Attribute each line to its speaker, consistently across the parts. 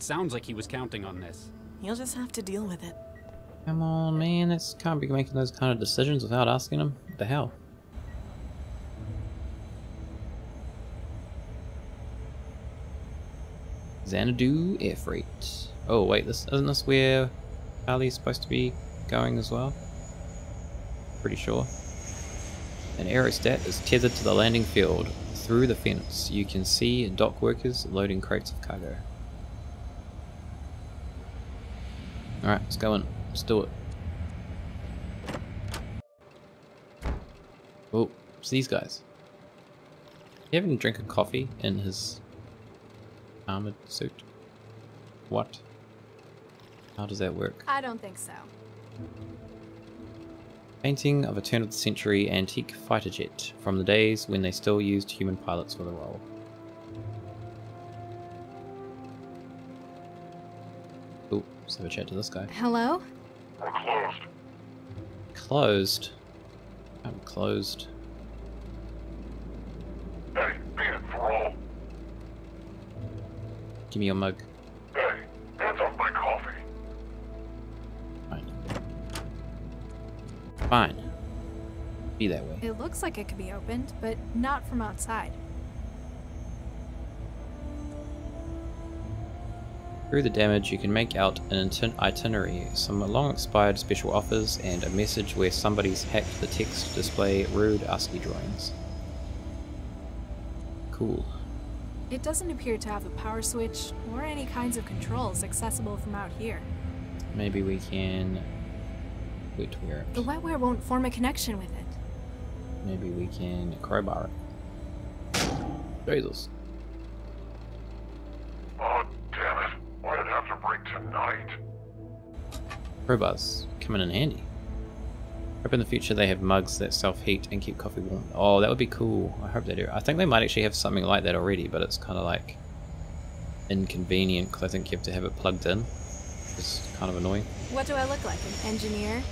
Speaker 1: It sounds like he was counting on this.
Speaker 2: You'll just have to deal with it.
Speaker 3: Come on, man. That's can't be making those kind of decisions without asking him. What the hell? Xanadu Air Freight. Oh wait, isn't this where Charlie's supposed to be going as well? Pretty sure. An aerostat is tethered to the landing field. Through the fence, you can see dock workers loading crates of cargo. Alright, let's go in. Let's do it. Oh, it's these guys. You having a drink of coffee in his armored suit? What? How does that work?
Speaker 4: I don't think so.
Speaker 3: Painting of a turn-of-the-century antique fighter jet from the days when they still used human pilots for the role. Oh, let's have a chat to this guy.
Speaker 4: Hello?
Speaker 5: We're closed.
Speaker 3: Closed? I'm closed.
Speaker 5: Hey, beat it for all.
Speaker 3: Give me your mug.
Speaker 5: Hey, hands off my coffee.
Speaker 3: Fine. Fine. Be that way.
Speaker 4: It looks like it could be opened, but not from outside.
Speaker 3: Through the damage, you can make out an itinerary, some long-expired special offers, and a message where somebody's hacked the text to display rude ASCII drawings. Cool.
Speaker 4: It doesn't appear to have a power switch or any kinds of controls accessible from out here.
Speaker 3: Maybe we can... wetware
Speaker 4: The
Speaker 3: it.
Speaker 4: wetware won't form a connection with it.
Speaker 3: Maybe we can crowbar it. Jesus.
Speaker 5: Oh, damn it. Why did it have to break tonight?
Speaker 3: Crowbars coming in handy. Hope in the future they have mugs that self-heat and keep coffee warm. Oh, that would be cool. I hope they do. I think they might actually have something like that already, but it's kind of like inconvenient because I think you have to have it plugged in. It's kind of annoying.
Speaker 4: What do I look like? An engineer?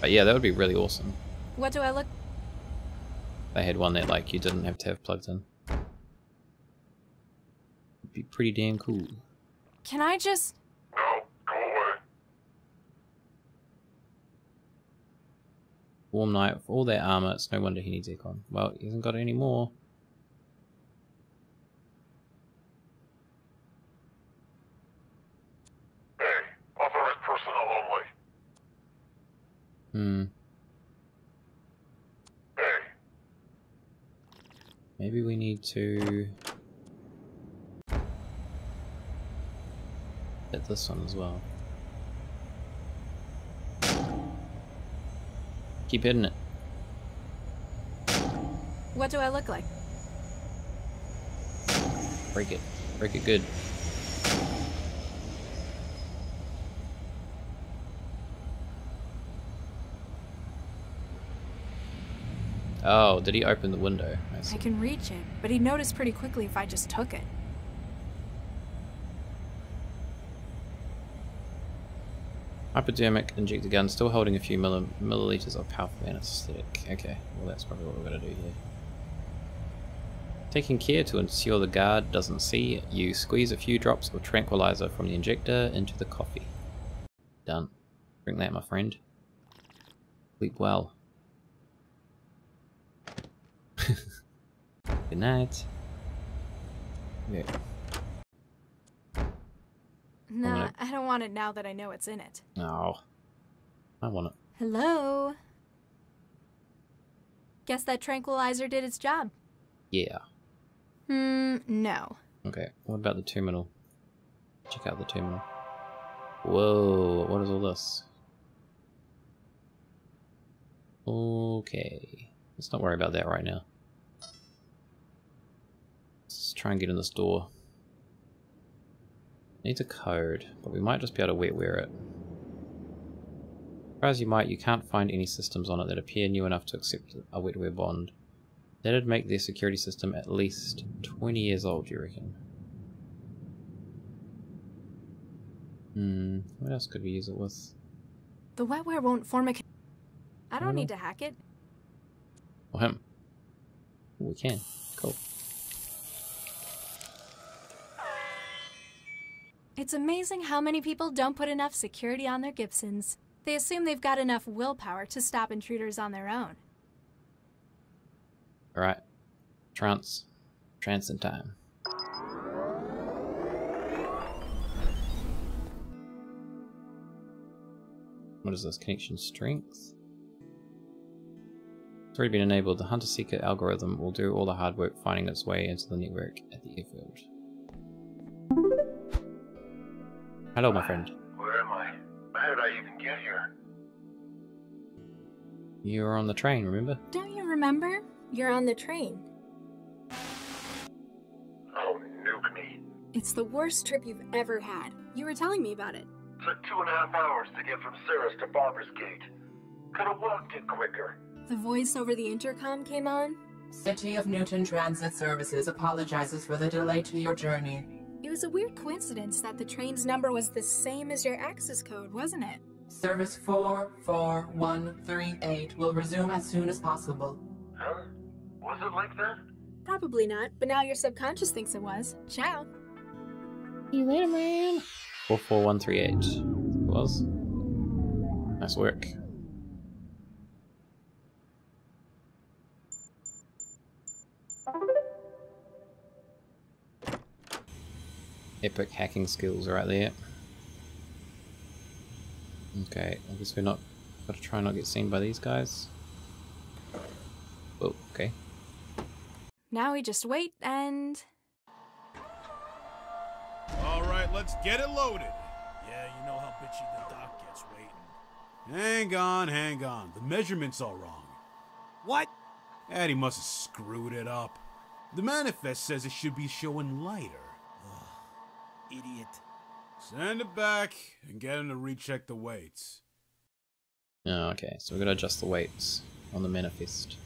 Speaker 3: But yeah, that would be really awesome.
Speaker 4: What do I look...
Speaker 3: They had one that like you didn't have to have plugged in. It'd be pretty damn cool.
Speaker 4: Can I just...
Speaker 5: No, go away.
Speaker 3: Warm night with all that armor, it's no wonder he needs aircon. Well, he hasn't got any more.
Speaker 5: Hey, authorized personnel only. Hey,
Speaker 3: Maybe we need to hit this one as well. Keep hitting it.
Speaker 4: What do I look like?
Speaker 3: Break it. Break it good. Oh, did he open the window? I see.
Speaker 4: I can reach it, but he'd notice pretty quickly if I just took it.
Speaker 3: Hypodermic injector gun, still holding a few milliliters of powerful anesthetic. Okay, well that's probably what we're gonna do here. Taking care to ensure the guard doesn't see you, squeeze a few drops of tranquilizer from the injector into the coffee. Done. Drink that, my friend. Sleep well. Good night. Okay.
Speaker 4: Nah, I don't want it now that I know it's in it.
Speaker 3: No. I want it.
Speaker 4: Hello? Guess that tranquilizer did its job.
Speaker 3: Yeah.
Speaker 4: No.
Speaker 3: Okay, what about the terminal? Check out the terminal. Whoa, what is all this? Okay. Let's not worry about that right now. Let's try and get in this door. Needs a code, but we might just be able to wetware it. Try as you might, you can't find any systems on it that appear new enough to accept a wetware bond. That'd make their security system at least 20 years old, do you reckon? What else could we use it with?
Speaker 4: The wetware won't form a... I don't need to hack it.
Speaker 3: Or him? We can. Cool.
Speaker 4: It's amazing how many people don't put enough security on their Gibsons. They assume they've got enough willpower to stop intruders on their own.
Speaker 3: Alright. Trance in time. What is this? Connection strength? It's already been enabled. The Hunter-Seeker algorithm will do all the hard work finding its way into the network at the airfield. Hello, my friend.
Speaker 5: Where am I? How did I even get here?
Speaker 3: You were on the train, remember?
Speaker 4: Don't you remember? You're on the train.
Speaker 5: Oh, nuke me.
Speaker 4: It's the worst trip you've ever had. You were telling me about it.
Speaker 5: Took 2.5 hours to get from Cirrus to Barbers Gate. Could've walked it quicker.
Speaker 4: The voice over the intercom came on.
Speaker 2: City of Newton Transit Services apologizes for the delay to your journey.
Speaker 4: It was a weird coincidence that the train's number was the same as your access code, wasn't it?
Speaker 2: Service 44138 will resume as soon as possible.
Speaker 5: Huh? Was it like that?
Speaker 4: Probably not, but now your subconscious thinks it was. Ciao.
Speaker 3: See you later, man. 44138. It was. Nice work. Epic hacking skills right there. Okay, I guess we're not. Gotta try not get seen by these guys. Oh, okay.
Speaker 4: Now we just wait and...
Speaker 6: Alright, let's get it loaded. Yeah, you know how bitchy the doc gets waiting. Hang on. The measurement's all wrong. What? Addy must have screwed it up. The manifest says it should be showing lighter. Idiot. Send it back and get him to recheck the weights.
Speaker 3: Oh, okay, so we're gonna adjust the weights on the manifest.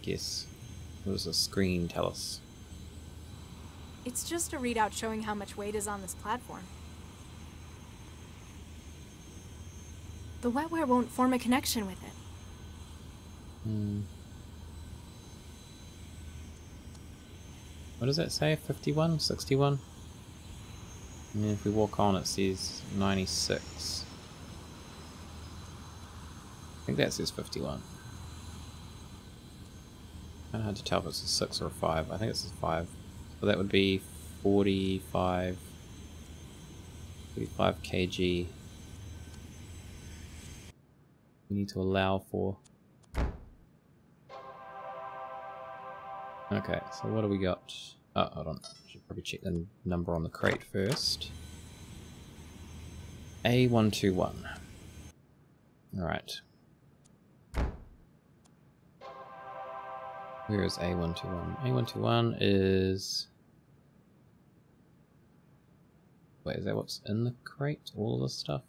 Speaker 3: Guess. What does the screen tell us?
Speaker 4: It's just a readout showing how much weight is on this platform. The wetware won't form a connection with it.
Speaker 3: What does that say? 51? 61? And then if we walk on, it says 96. I think that says 51. Kinda hard to tell if it's a 6 or a 5. I think it's a 5. So that would be 45 kg. We need to allow for. Okay, so what do we got? Oh, hold on. Should probably check the number on the crate first. A121. Alright. Where is A121? A121 is... Wait, is that what's in the crate? All of this stuff?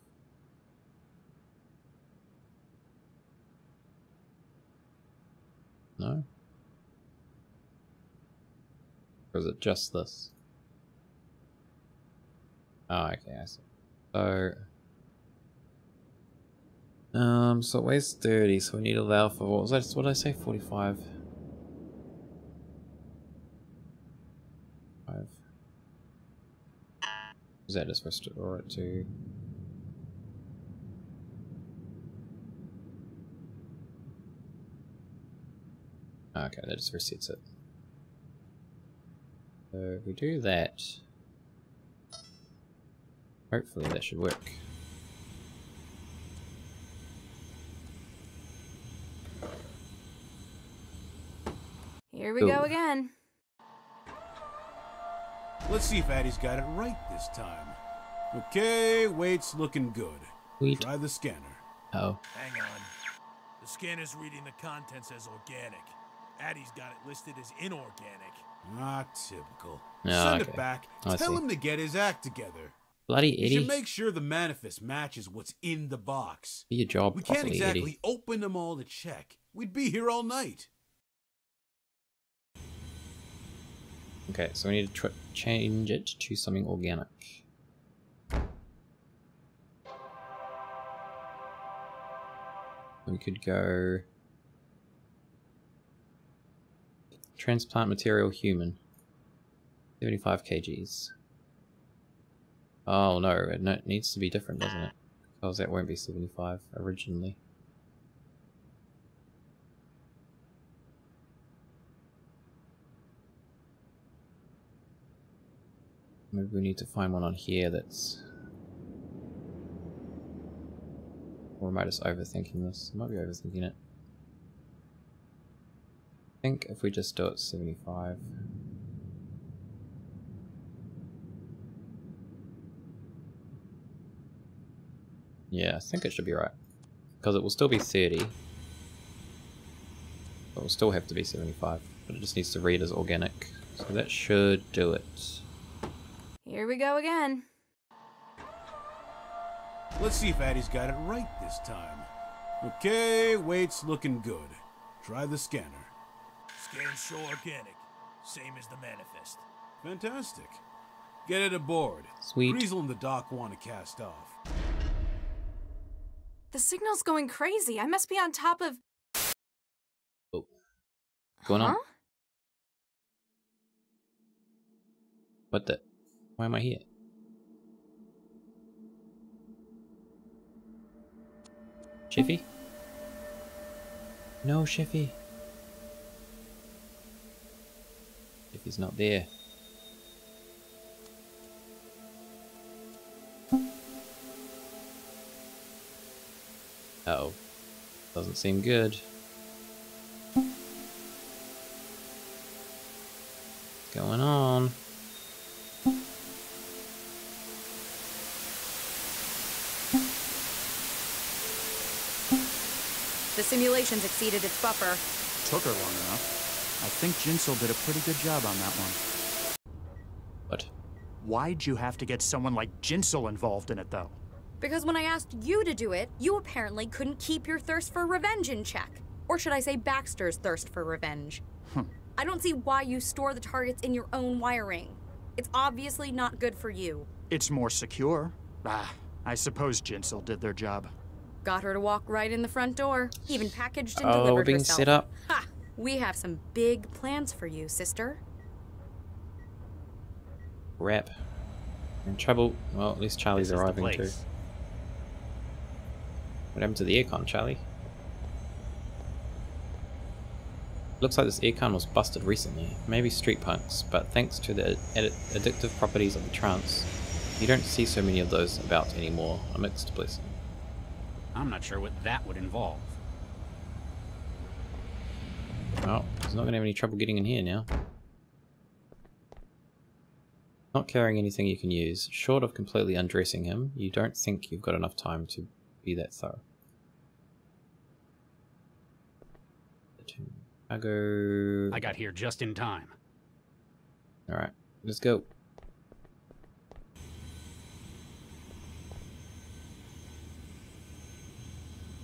Speaker 3: No? Or is it just this? Oh, okay, I see. So... so it weighs 30, so we need to allow for... What was that? What did I say? 45? 5. Is that just restore it to... Okay, that just resets it. So if we do that, hopefully that should work.
Speaker 4: Here we go again.
Speaker 6: Let's see if Addy's got it right this time. Okay, weight's looking good.
Speaker 3: Sweet.
Speaker 6: Try the scanner.
Speaker 3: Oh.
Speaker 7: Hang on. The scanner's reading the contents as organic. Addy's got it listed as inorganic.
Speaker 6: Ah, typical.
Speaker 3: Oh,
Speaker 6: Send
Speaker 3: okay.
Speaker 6: it back.
Speaker 3: I
Speaker 6: Tell
Speaker 3: see.
Speaker 6: him to get his act together.
Speaker 3: Bloody
Speaker 6: You
Speaker 3: Eddie.
Speaker 6: should make sure the manifest matches what's in the box.
Speaker 3: Do your job
Speaker 6: We can't
Speaker 3: properly,
Speaker 6: exactly
Speaker 3: Eddie.
Speaker 6: open them all to check. We'd be here all night.
Speaker 3: Okay, so we need to change it to something organic. We could go transplant material human, 75 kgs. Oh no, it needs to be different, doesn't it? Because that won't be 75 originally. Maybe we need to find one on here that's... Or am I just overthinking this? I might be overthinking it. I think if we just do it 75... Yeah, I think it should be right. Because it will still be 30. It will still have to be 75. But it just needs to read as organic. So that should do it.
Speaker 4: Here we go again.
Speaker 6: Let's see if Addie's got it right this time. Okay, weight's looking good. Try the scanner.
Speaker 7: Scans show organic. Same as the manifest.
Speaker 6: Fantastic. Get it aboard.
Speaker 3: Sweet.
Speaker 6: Greasel and the doc want to cast off.
Speaker 4: The signal's going crazy. I must be on top of...
Speaker 3: Oh. What's going on? What the... Why am I here? Shiffy? No, Shiffy. Shiffy's not there. Uh-oh. Doesn't seem good. What's going on?
Speaker 8: The simulation's exceeded its buffer.
Speaker 9: Took her long enough. I think Jinsel did a pretty good job on that one.
Speaker 3: What?
Speaker 9: Why'd you have to get someone like Jinsel involved in it, though?
Speaker 8: Because when I asked you to do it, you apparently couldn't keep your thirst for revenge in check. Or should I say Baxter's thirst for revenge? I don't see why you store the targets in your own wiring. It's obviously not good for you.
Speaker 9: It's more secure. I suppose Jinsel did their job.
Speaker 8: Got her to walk right in the front door. Even packaged and
Speaker 3: Oh, we're
Speaker 8: delivered
Speaker 3: being
Speaker 8: herself.
Speaker 3: set up.
Speaker 8: Ha! We have some big plans for you, sister.
Speaker 3: Rap. In trouble. Well, at least Charlie's
Speaker 1: This is the
Speaker 3: arriving too.
Speaker 1: place.
Speaker 3: What happened to the aircon, Charlie? Looks like this aircon was busted recently. Maybe street punks, but thanks to the addictive properties of the trance, you don't see so many of those about anymore. A mixed blessing.
Speaker 1: I'm not sure what that would involve.
Speaker 3: Well, he's not going to have any trouble getting in here now. Not carrying anything you can use. Short of completely undressing him, you don't think you've got enough time to be that thorough.
Speaker 1: I got here just in time.
Speaker 3: Alright, let's go.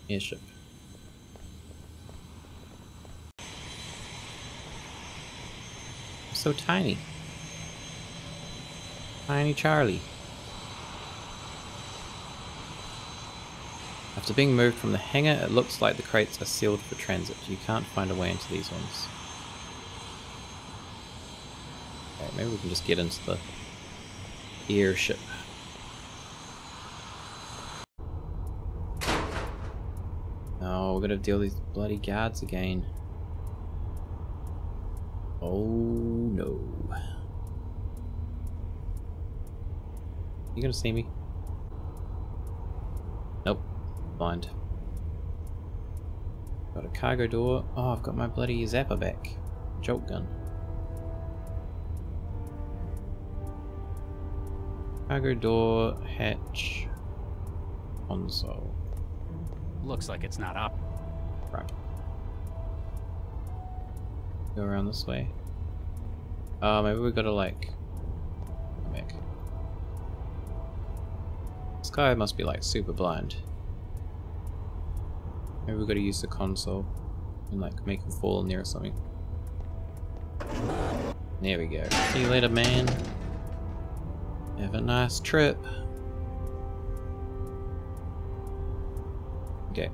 Speaker 3: Airship. So tiny. Tiny Charlie. After being moved from the hangar, it looks like the crates are sealed for transit. You can't find a way into these ones. Okay, maybe we can just get into the airship. Oh, we're gonna deal with these bloody guards again. Oh no. You gonna see me? Nope. Blind. Got a cargo door. Oh, I've got my bloody zapper back. Jolt gun. Cargo door, hatch, console.
Speaker 1: Looks like it's not up.
Speaker 3: Right. Go around this way. Oh, maybe we gotta like... Come back. This guy must be like super blind. Maybe we gotta use the console and like make him fall in there or something. There we go. See you later, man. Have a nice trip. Okay.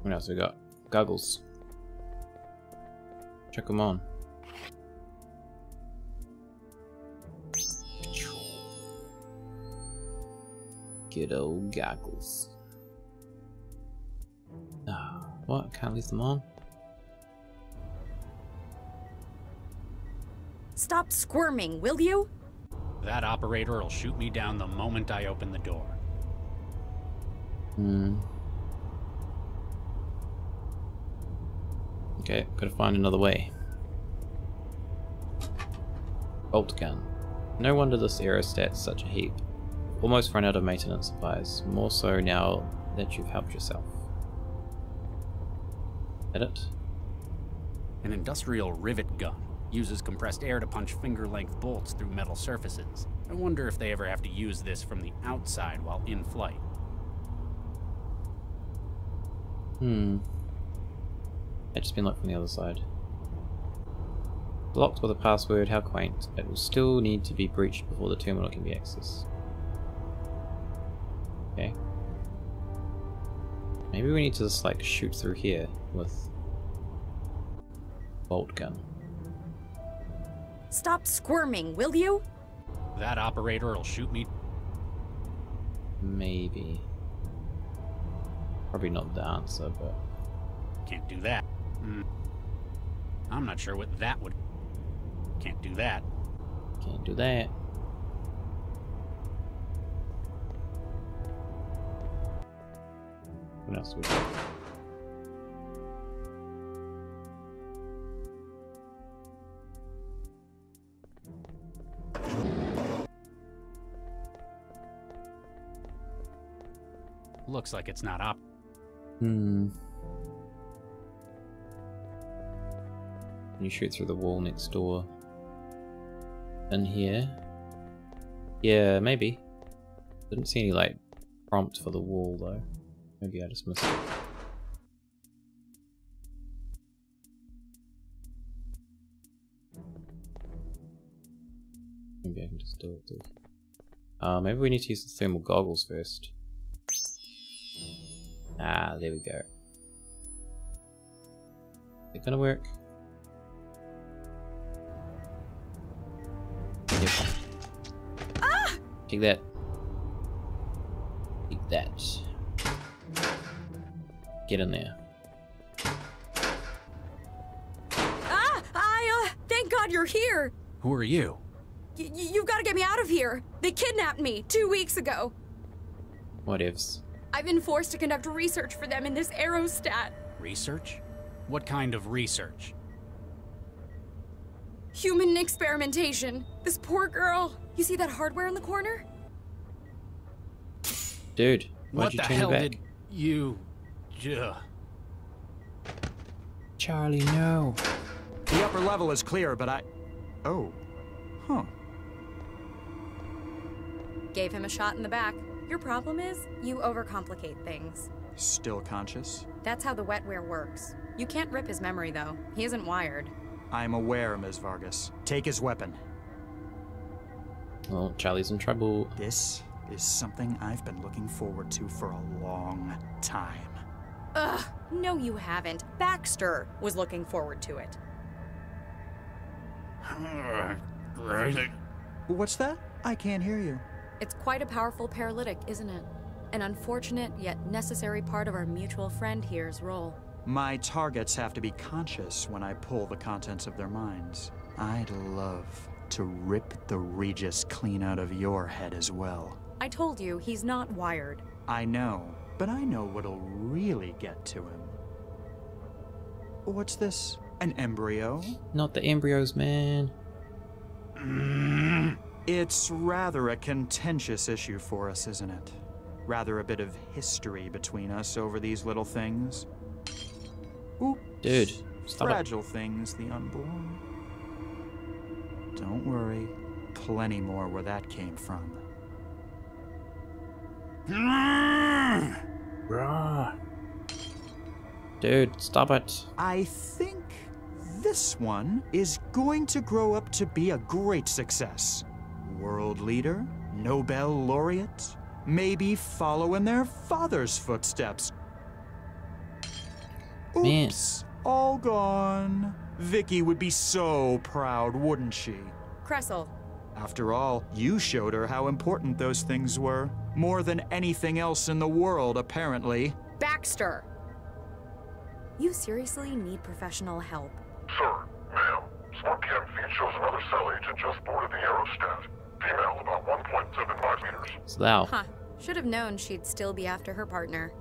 Speaker 3: What else we got? Goggles. Check them on. Good old goggles. Ah, what? Can't leave them on?
Speaker 8: Stop squirming, will you?
Speaker 1: That operator will shoot me down the moment I open the door.
Speaker 3: Okay, gotta find another way. Bolt gun. No wonder this aerostat's such a heap. Almost run out of maintenance supplies. More so now that you've helped yourself. Hit it?
Speaker 1: An industrial rivet gun uses compressed air to punch finger-length bolts through metal surfaces. I wonder if they ever have to use this from the outside while in flight.
Speaker 3: It's just been locked from the other side. Blocked with a password, how quaint. It will still need to be breached before the terminal can be accessed. Okay. Maybe we need to just like shoot through here with bolt gun.
Speaker 8: Stop squirming, will you?
Speaker 1: That operator will shoot me.
Speaker 3: Maybe. Probably not the answer, but...
Speaker 1: Can't do that. I'm not sure what that would... Can't do that.
Speaker 3: Can't do that. What else would we do?
Speaker 1: Looks like it's not op.
Speaker 3: Can you shoot through the wall next door? In here? Yeah, maybe. Didn't see any like prompt for the wall though. Maybe I just missed it. Maybe I can just do it too. Maybe we need to use the thermal goggles first. Ah, there we go. Is it gonna work? Yep.
Speaker 8: Ah!
Speaker 3: Take that. Take that. Get in there.
Speaker 8: Thank God you're here.
Speaker 1: Who are you?
Speaker 8: You've got to get me out of here. They kidnapped me 2 weeks ago.
Speaker 3: Whatevs.
Speaker 8: I've been forced to conduct research for them in this aerostat.
Speaker 1: Research? What kind of research?
Speaker 8: Human experimentation. This poor girl. You see that hardware in the corner?
Speaker 3: Dude, why'd
Speaker 1: What
Speaker 3: you
Speaker 1: the
Speaker 3: turn
Speaker 1: hell
Speaker 3: back?
Speaker 1: did you...
Speaker 3: Charlie, no.
Speaker 9: The upper level is clear, but I... Oh. Huh.
Speaker 8: Gave him a shot in the back. Your problem is, you overcomplicate things.
Speaker 9: Still conscious?
Speaker 8: That's how the wetware works. You can't rip his memory, though. He isn't wired.
Speaker 9: I'm aware, Ms. Vargas. Take his weapon.
Speaker 3: Well, Charlie's in trouble.
Speaker 9: This is something I've been looking forward to for a long time.
Speaker 8: Ugh, no you haven't. Baxter was looking forward to it.
Speaker 9: What's that? I can't hear you.
Speaker 8: It's quite a powerful paralytic, isn't it? An unfortunate yet necessary part of our mutual friend here's role.
Speaker 9: My targets have to be conscious when I pull the contents of their minds. I'd love to rip the Regis clean out of your head as well.
Speaker 8: I told you, he's not wired.
Speaker 9: I know, but I know what'll really get to him. What's this? An embryo?
Speaker 3: Not the embryos, man.
Speaker 9: It's rather a contentious issue for us, isn't it? Rather a bit of history between us over these little things. Oops.
Speaker 3: Dude, stop it.
Speaker 9: Fragile things, the unborn. Don't worry. Plenty more where that came from.
Speaker 3: Dude, stop it.
Speaker 9: I think this one is going to grow up to be a great success. World leader, Nobel laureate, maybe follow in their father's footsteps. Oops, all gone. Vicky would be so proud, wouldn't she?
Speaker 8: Cressel,
Speaker 9: After all, you showed her how important those things were. More than anything else in the world, apparently.
Speaker 8: Baxter! You seriously need professional help.
Speaker 5: Sir, ma'am. Smart cam feed shows another cell agent just boarded the aerostat. Female, about 1.75 meters.
Speaker 3: Slow.
Speaker 8: Huh. Should have known she'd still be after her partner.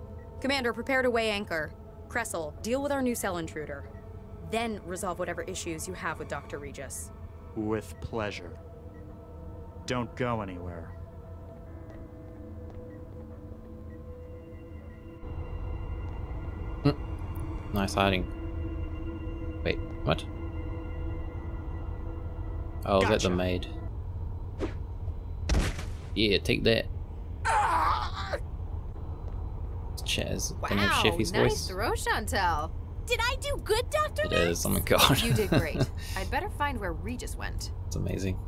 Speaker 8: Commander, prepare to weigh anchor. Kressel, deal with our new cell intruder. Then resolve whatever issues you have with Dr. Regis.
Speaker 9: With pleasure. Don't go anywhere.
Speaker 3: Nice hiding. Wait, what? Oh, is that the maid? Yeah, take that. Chaz,
Speaker 10: Wow,
Speaker 3: can you have Sheffy's
Speaker 10: nice
Speaker 3: voice?
Speaker 10: throw, Chantel. Did I do good, Dr.
Speaker 3: It
Speaker 10: Max?
Speaker 3: is, oh my god.
Speaker 10: You did great. I'd better find where Regis went.
Speaker 3: It's amazing.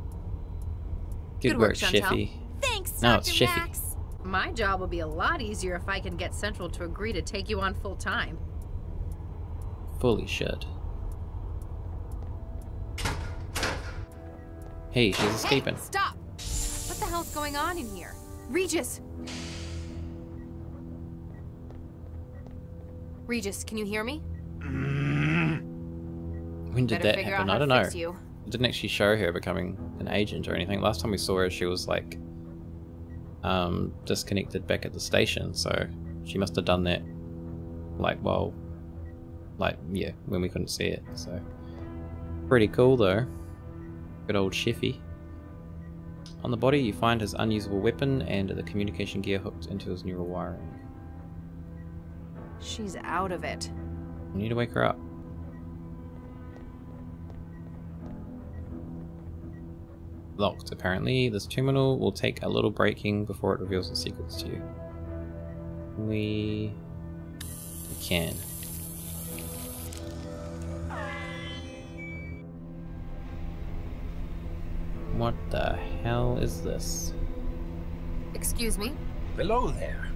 Speaker 10: Good work, Chantel.
Speaker 3: Sheffy.
Speaker 10: Thanks,
Speaker 3: No,
Speaker 10: Dr.
Speaker 3: it's Sheffy.
Speaker 10: Max. My job will be a lot easier if I can get Central to agree to take you on full time.
Speaker 3: Fully should. Hey, she's escaping.
Speaker 10: Hey, stop! What the hell's going on in here? Regis! Regis, can you hear me?
Speaker 3: When did
Speaker 10: Better
Speaker 3: that
Speaker 10: figure
Speaker 3: happen?
Speaker 10: out
Speaker 3: I
Speaker 10: how
Speaker 3: don't
Speaker 10: to
Speaker 3: know.
Speaker 10: fix you.
Speaker 3: It didn't actually show her becoming an agent or anything. Last time we saw her, she was like disconnected back at the station, so she must have done that like yeah, when we couldn't see it. So pretty cool though. Good old Sheffy. On the body you find his unusable weapon and the communication gear hooked into his neural wiring.
Speaker 10: She's out of it.
Speaker 3: We need to wake her up. Locked, apparently. This terminal will take a little breaking before it reveals the secrets to you. We can. What the hell is this?
Speaker 10: Excuse me?
Speaker 11: Hello there.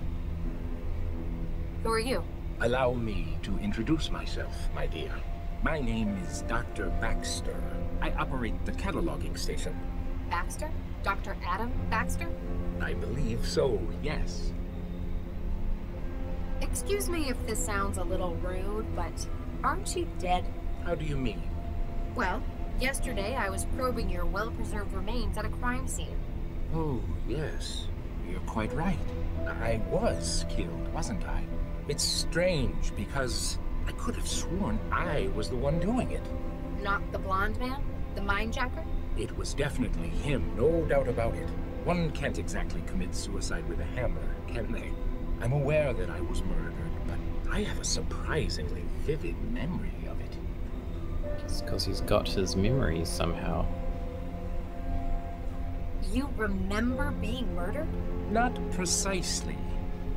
Speaker 10: Who are you?
Speaker 11: Allow me to introduce myself, my dear. My name is Dr. Baxter. I operate the cataloging station.
Speaker 10: Baxter? Dr. Adam Baxter?
Speaker 11: I believe so, yes.
Speaker 10: Excuse me if this sounds a little rude, but aren't you dead?
Speaker 11: How do you mean?
Speaker 10: Well, yesterday I was probing your well-preserved remains at a crime scene.
Speaker 11: Oh, yes. You're quite right. I was killed, wasn't I? It's strange because I could have sworn I was the one doing it.
Speaker 10: Not the blonde man? The mindjacker?
Speaker 11: It was definitely him, no doubt about it. One can't exactly commit suicide with a hammer, can they? I'm aware that I was murdered, but I have a surprisingly vivid memory of it.
Speaker 3: It's because he's got his memories somehow.
Speaker 10: You remember being murdered?
Speaker 11: Not precisely.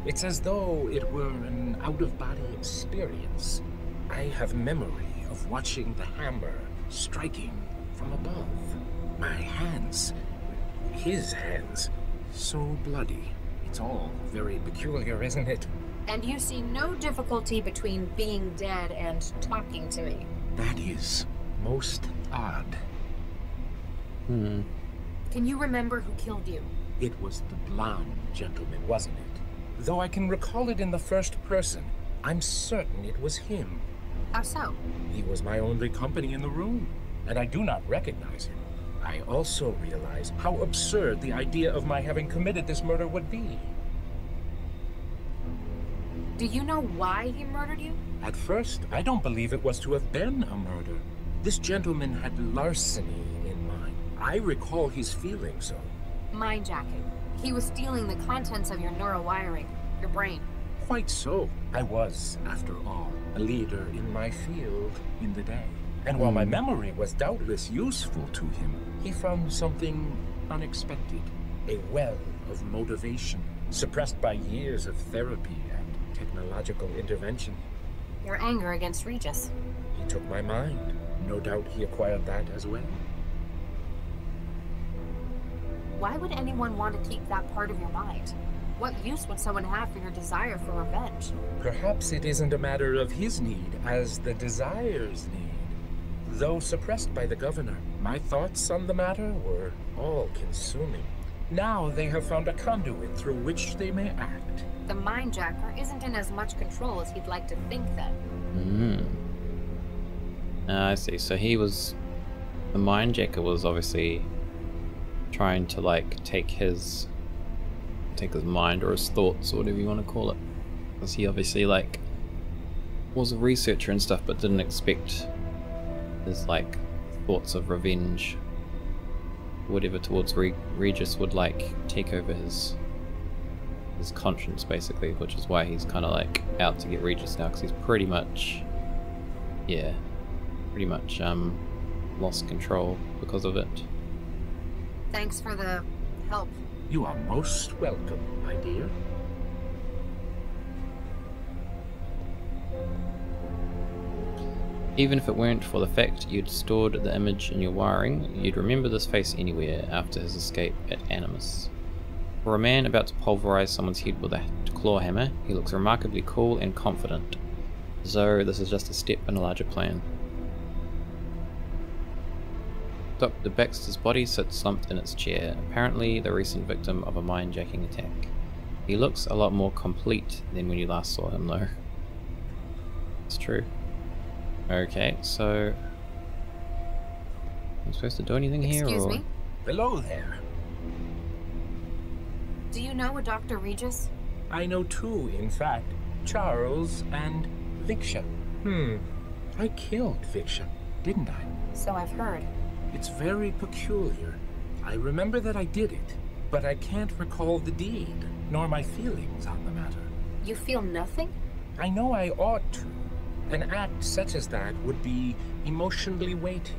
Speaker 11: It's as though it were an out-of-body experience. I have memory of watching the hammer striking from above. My hands, his hands, so bloody. It's all very peculiar, isn't it?
Speaker 10: And you see no difficulty between being dead and talking to me?
Speaker 11: That is most odd.
Speaker 3: Hmm.
Speaker 10: Can you remember who killed you?
Speaker 11: It was the blonde gentleman, wasn't it? Though I can recall it in the first person, I'm certain it was him.
Speaker 10: How so?
Speaker 11: He was my only company in the room, and I do not recognize him. I also realize how absurd the idea of my having committed this murder would be.
Speaker 10: Do you know why he murdered you?
Speaker 11: At first, I don't believe it was to have been a murder. This gentleman had larceny in mind. I recall his feeling so.
Speaker 10: Mindjacking. He was stealing the contents of your neural wiring, your brain.
Speaker 11: Quite so. I was, after all, a leader in my field in the day. And while my memory was doubtless useful to him, he found something unexpected. A well of motivation, suppressed by years of therapy and technological intervention.
Speaker 10: Your anger against Regis.
Speaker 11: He took my mind. No doubt he acquired that as well.
Speaker 10: Why would anyone want to keep that part of your mind? What use would someone have for your desire for revenge?
Speaker 11: Perhaps it isn't a matter of his need as the desire's need. Though suppressed by the governor, My thoughts on the matter were all-consuming. Now they have found a conduit through which they may act.
Speaker 10: The mindjacker isn't in as much control as he'd like to think then.
Speaker 3: I see. So he was... The mindjacker was obviously trying to, like, take his mind or his thoughts or whatever you want to call it. Because he obviously, like, was a researcher and stuff, but didn't expect his, like, thoughts of revenge, whatever, towards Regis would, like, take over his conscience, basically, which is why he's kind of, like, out to get Regis now, because he's pretty much, yeah, lost control because of it.
Speaker 10: Thanks for the help.
Speaker 11: You are most welcome, my dear.
Speaker 3: Even if it weren't for the fact you'd stored the image in your wiring, you'd remember this face anywhere after his escape at Animus. For a man about to pulverize someone's head with a claw hammer, he looks remarkably cool and confident, as though this is just a step in a larger plan. Dr. Baxter's body sits slumped in its chair, apparently the recent victim of a mind-jacking attack. He looks a lot more complete than when you last saw him, though. It's true. Okay, so... am I supposed to do anything here, or...?
Speaker 10: Excuse me?
Speaker 11: Hello there.
Speaker 10: Do you know a Dr. Regis?
Speaker 11: I know two, in fact. Charles and Viksha. I killed Viksha, didn't I?
Speaker 10: So I've heard.
Speaker 11: It's very peculiar. I remember that I did it, but I can't recall the deed, nor my feelings on the matter.
Speaker 10: You feel nothing?
Speaker 11: I know I ought to. An act such as that would be emotionally weighty,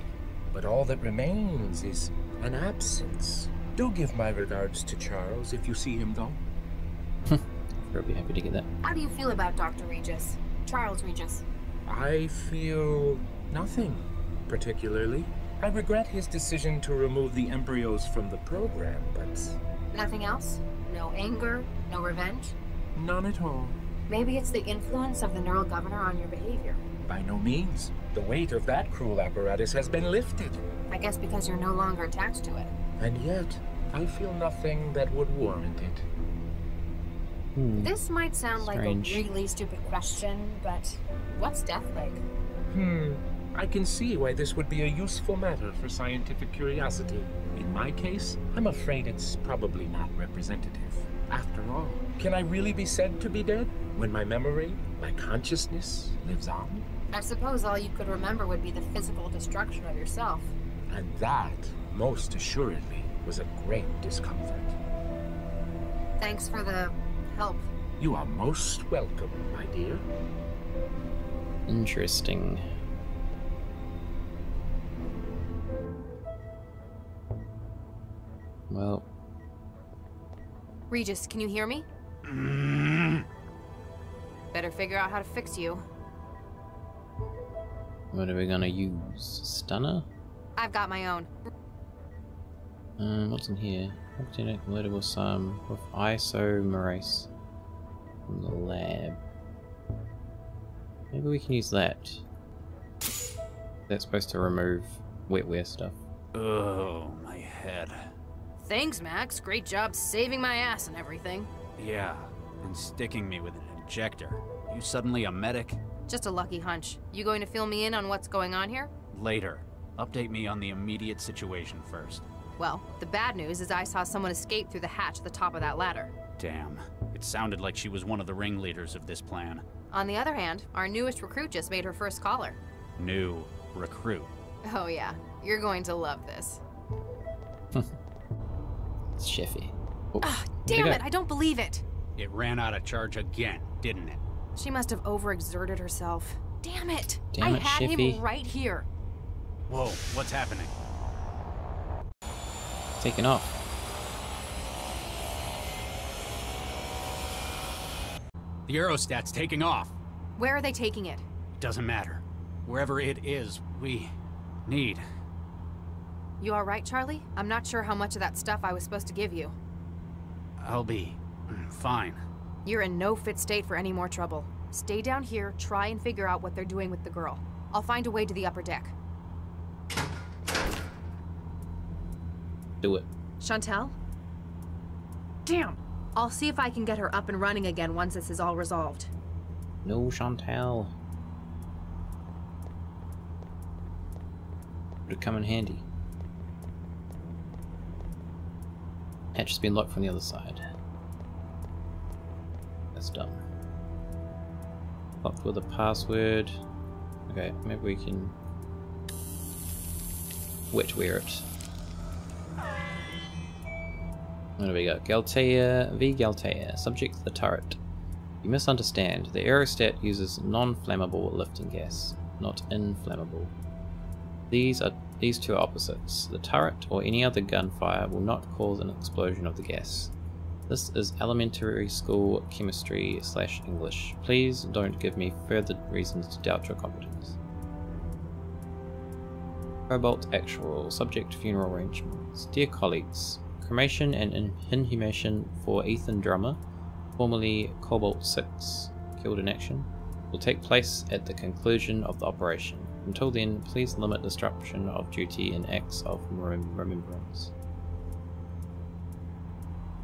Speaker 11: but all that remains is an absence. Do give my regards to Charles if you see him, though.
Speaker 3: I'll be happy to get that.
Speaker 10: How do you feel about Dr. Regis? Charles Regis?
Speaker 11: I feel nothing, particularly. I regret his decision to remove the embryos from the program, but...
Speaker 10: Nothing else? No anger? No revenge?
Speaker 11: None at all.
Speaker 10: Maybe it's the influence of the neural governor on your behavior.
Speaker 11: By no means. The weight of that cruel apparatus has been lifted.
Speaker 10: I guess because you're no longer attached to it.
Speaker 11: And yet, I feel nothing that would warrant it.
Speaker 10: This might sound
Speaker 3: Strange.
Speaker 10: like a really stupid question, but what's death like?
Speaker 11: I can see why this would be a useful matter for scientific curiosity. In my case, I'm afraid it's probably not representative. After all, can I really be said to be dead when my memory, my consciousness, lives on?
Speaker 10: I suppose all you could remember would be the physical destruction of yourself.
Speaker 11: And that, most assuredly, was a great discomfort.
Speaker 10: Thanks for the help.
Speaker 11: You are most welcome, my dear.
Speaker 3: Interesting. Well...
Speaker 10: Regis, can you hear me? Better figure out how to fix you.
Speaker 3: What are we gonna use? Stunner?
Speaker 10: I've got my own.
Speaker 3: What's in here? Opportunity loadable sum with isomerase from the lab. Maybe we can use that. That's supposed to remove wetware stuff.
Speaker 1: Oh, my head.
Speaker 10: Thanks, Max. Great job saving my ass and everything.
Speaker 1: Yeah, and sticking me with an injector. You suddenly a medic?
Speaker 10: Just a lucky hunch. You going to fill me in on what's going on here?
Speaker 1: Later. Update me on the immediate situation first.
Speaker 10: Well, the bad news is I saw someone escape through the hatch at the top of that ladder.
Speaker 1: Damn. It sounded like she was one of the ringleaders of this plan.
Speaker 10: On the other hand, our newest recruit just made her first caller.
Speaker 1: New recruit.
Speaker 10: Oh yeah, you're going to love this.
Speaker 3: It's Sheffy. Oh,
Speaker 10: Ah, damn it, I don't believe it!
Speaker 1: It ran out of charge again, didn't it?
Speaker 10: She must have overexerted herself. Damn it!
Speaker 3: Damn
Speaker 10: I
Speaker 3: it,
Speaker 10: had
Speaker 3: Sheffy.
Speaker 10: him right here.
Speaker 1: Whoa, what's happening?
Speaker 3: Taken off.
Speaker 1: The aerostat's taking off.
Speaker 10: Where are they taking it?
Speaker 1: Doesn't matter. Wherever it is, we need.
Speaker 10: You alright, Charlie? I'm not sure how much of that stuff I was supposed to give you.
Speaker 1: I'll be fine.
Speaker 10: You're in no fit state for any more trouble. Stay down here, try and figure out what they're doing with the girl. I'll find a way to the upper deck.
Speaker 3: Do it.
Speaker 8: Chantel? Damn! I'll see if I can get her up and running again once this is all resolved.
Speaker 3: No, Chantal. Would come in handy. Hatch has been locked from the other side. That's done. Locked with a password. Okay, maybe we can wetware it. There we go. Galtea v. Galtea. Subject to the turret. You misunderstand. The aerostat uses non-flammable lifting gas, not inflammable. These two are opposites. The turret or any other gunfire will not cause an explosion of the gas. This is elementary school chemistry / English. Please don't give me further reasons to doubt your competence. Cobalt Actual. Subject funeral arrangements. Dear colleagues, cremation and inhumation for Ethan Drummer, formerly Cobalt 6, killed in action, will take place at the conclusion of the operation. Until then, please limit disruption of duty in acts of remembrance.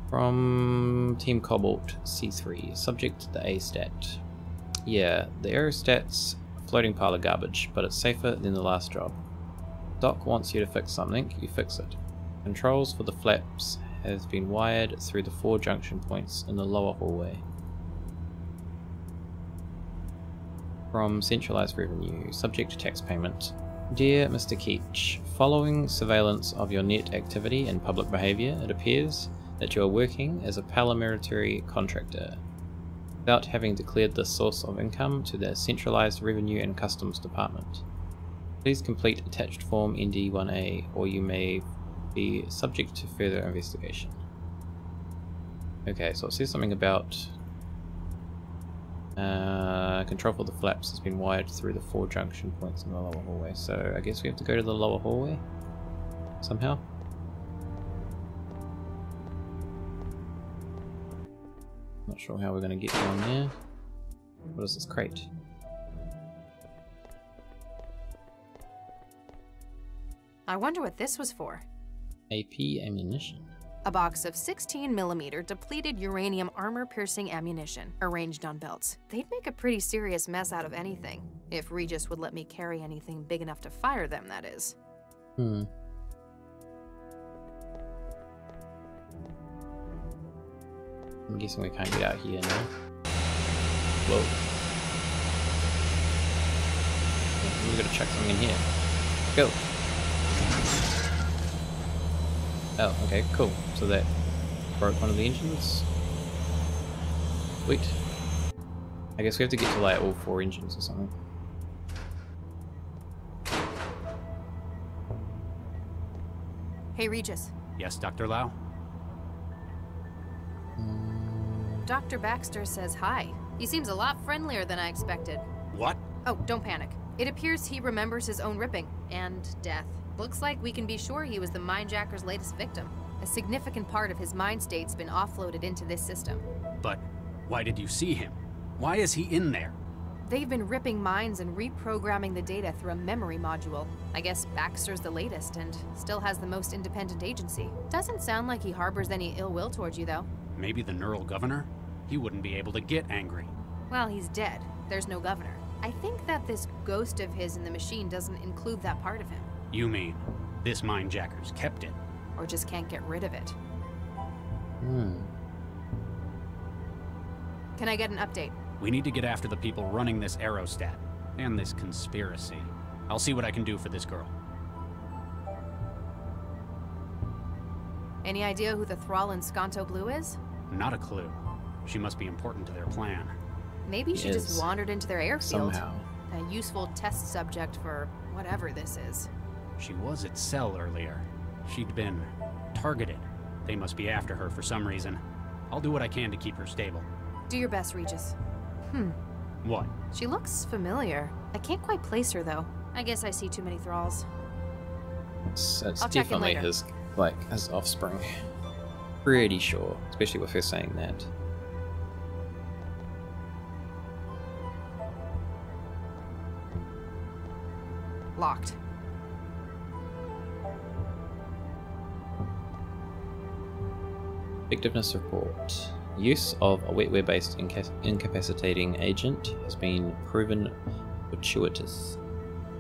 Speaker 3: From Team Cobalt C3, subject to the A-stat. Yeah, the aerostat's a floating pile of garbage, but it's safer than the last job. Doc wants you to fix something, you fix it. Controls for the flaps have been wired through the 4 junction points in the lower hallway. From Centralized Revenue, subject to tax payment. Dear Mr. Keach, following surveillance of your net activity and public behaviour, it appears that you are working as a paramilitary contractor, without having declared the source of income to the Centralized Revenue and Customs Department. Please complete attached form ND1A, or you may be subject to further investigation. Okay, so it says something about control for the flaps has been wired through the 4 junction points in the lower hallway, so I guess we have to go to the lower hallway somehow. Not sure how we're going to get down there. What is this crate?
Speaker 12: I wonder what this was for.
Speaker 3: AP ammunition.
Speaker 12: A box of 16mm depleted uranium armor-piercing ammunition, arranged on belts. They'd make a pretty serious mess out of anything. If Regis would let me carry anything big enough to fire them, that is.
Speaker 3: I'm guessing we can't get out here now. Whoa. We've got to chuck something in here. Go! Oh, okay, cool. So that broke one of the engines. Sweet. I guess we have to get to like all 4 engines or something.
Speaker 12: Hey, Regis.
Speaker 1: Yes, Dr. Lau?
Speaker 12: Dr. Baxter says hi. He seems a lot friendlier than I expected.
Speaker 1: What?
Speaker 12: Oh, don't panic. It appears he remembers his own ripping and death. Looks like we can be sure he was the Mindjacker's latest victim. A significant part of his mind state's been offloaded into this system.
Speaker 1: But why did you see him? Why is he in there?
Speaker 12: They've been ripping minds and reprogramming the data through a memory module. I guess Baxter's the latest and still has the most independent agency. Doesn't sound like he harbors any ill will towards you, though.
Speaker 1: Maybe the neural governor? He wouldn't be able to get angry.
Speaker 12: Well, he's dead. There's no governor. I think that this ghost of his in the machine doesn't include that part of him.
Speaker 1: You mean, this Mindjacker's kept it?
Speaker 12: Or just can't get rid of it. Can I get an update?
Speaker 1: We need to get after the people running this aerostat, and this conspiracy. I'll see what I can do for this girl.
Speaker 12: Any idea who the thrall in Sconto Blue is?
Speaker 1: Not a clue. She must be important to their plan.
Speaker 12: Maybe she just wandered into their airfield.
Speaker 3: Somehow.
Speaker 12: A useful test subject for whatever this is.
Speaker 1: She was at Cell earlier. She'd been targeted. They must be after her for some reason. I'll do what I can to keep her stable.
Speaker 12: Do your best, Regis.
Speaker 1: What?
Speaker 12: She looks familiar. I can't quite place her, though. I guess I see too many thralls.
Speaker 3: It's
Speaker 12: I'll check in
Speaker 3: definitely
Speaker 12: later.
Speaker 3: his offspring. Pretty sure, especially with her saying that.
Speaker 12: Locked.
Speaker 3: Effectiveness report. Use of a wetware-based incapacitating agent has been proven fortuitous.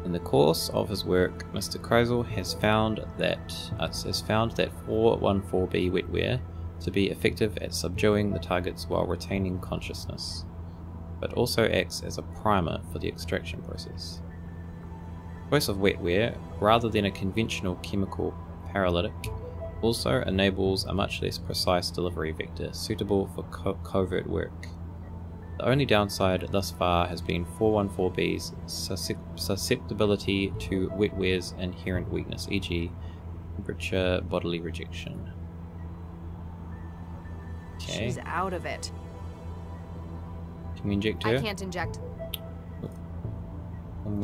Speaker 3: In the course of his work, Mr. Kreisel has found that 414B wetware to be effective at subduing the targets while retaining consciousness, but also acts as a primer for the extraction process. Choice of wetware, rather than a conventional chemical paralytic, also enables a much less precise delivery vector suitable for covert work. The only downside thus far has been 414B's susceptibility to wetware's inherent weakness, e.g. temperature, bodily rejection. Okay.
Speaker 12: She's out of it.
Speaker 3: Can we inject her?
Speaker 12: I can't inject.